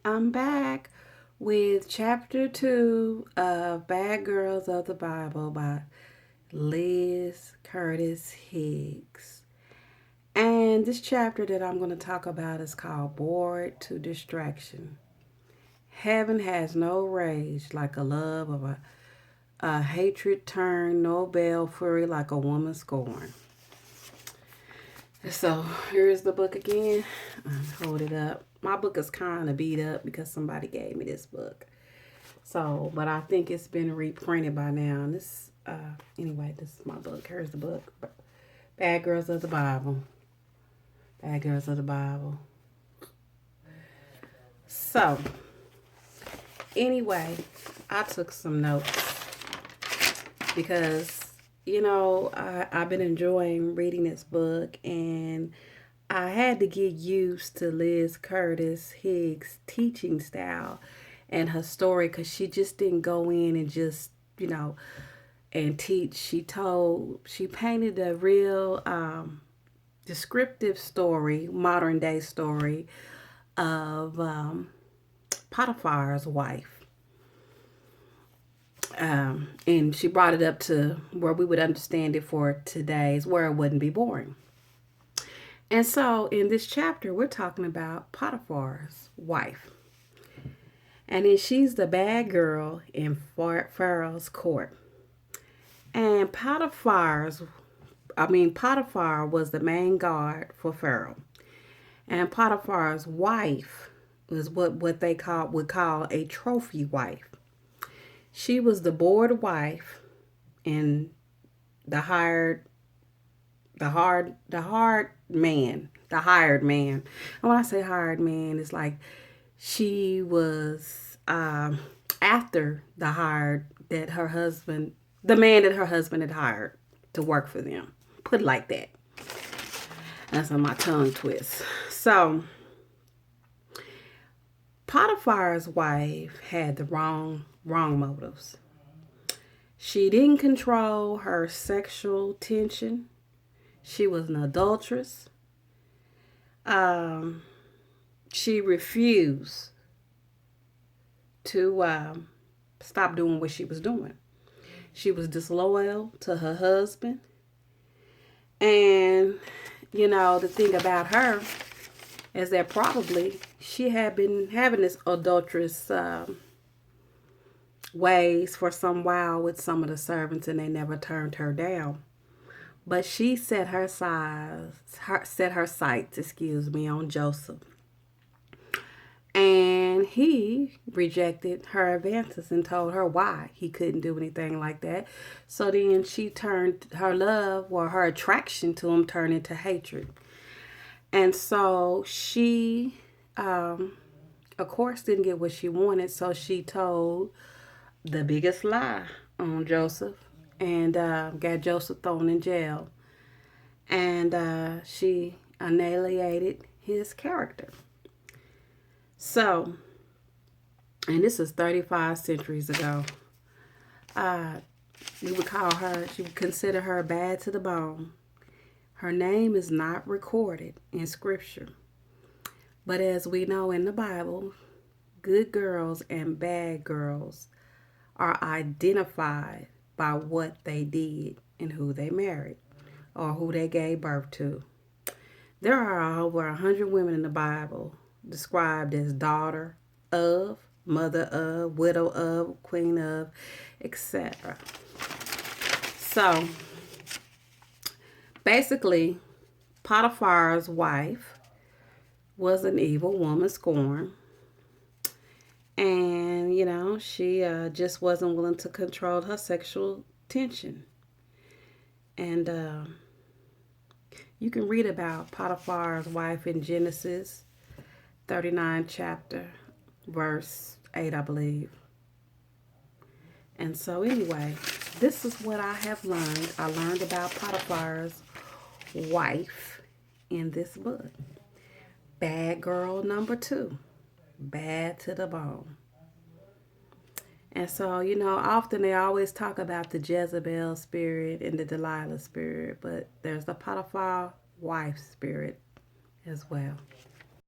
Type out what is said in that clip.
I'm back with chapter 2 of Bad Girls of the Bible by Liz Curtis Higgs. And this chapter that I'm going to talk about is called Bored to Distraction. Heaven has no rage like a love of a hatred turned Nobel fury like a woman scorn. So here's the book again. Hold it up. My book is kind of beat up because somebody gave me this book. So, but I think it's been reprinted by now. And anyway, this is my book. Here's the book. Bad Girls of the Bible. Bad Girls of the Bible. So, anyway, I took some notes because I've been enjoying reading this book, and I had to get used to Liz Curtis Higgs' teaching style and her story because she just didn't go in and just, and teach. She painted a real descriptive story, modern day story of Potiphar's wife. And she brought it up to where we would understand it for today's, where it wouldn't be boring. And so in this chapter, we're talking about Potiphar's wife. And then she's the bad girl in Pharaoh's court. And Potiphar was the main guard for Pharaoh. And Potiphar's wife was what they would call a trophy wife. She was the bored wife and the hired man. And when I say hired man, it's like she was after the man that her husband had hired to work for them. Put it like that. That's on my tongue twist. So Potiphar's wife had the wrong motives. She didn't control her sexual tension. She was an adulteress. She refused to stop doing what she was doing. She was disloyal to her husband. And, the thing about her is that probably she had been having this adulterous ways for some while with some of the servants, and they never turned her down. But she set her sights, on Joseph. And he rejected her advances and told her why he couldn't do anything like that. So then she turned her her attraction to him turned into hatred. And so she, of course, didn't get what she wanted. So she told the biggest lie on Joseph and got Joseph thrown in jail. And she annihilated his character. So, and this is 35 centuries ago. We would consider her bad to the bone. Her name is not recorded in Scripture. But as we know in the Bible, good girls and bad girls are identified by what they did and who they married or who they gave birth to. There are over 100 women in the Bible described as daughter of, mother of, widow of, queen of, etc. So, basically, Potiphar's wife was an evil woman scorned. And, she just wasn't willing to control her sexual tension. And you can read about Potiphar's wife in Genesis 39 chapter, verse 8, I believe. And so anyway, this is what I have learned. I learned about Potiphar's wife in this book. Bad girl number 2. Bad to the bone. And so, often they always talk about the Jezebel spirit and the Delilah spirit, but there's the Potiphar wife spirit as well.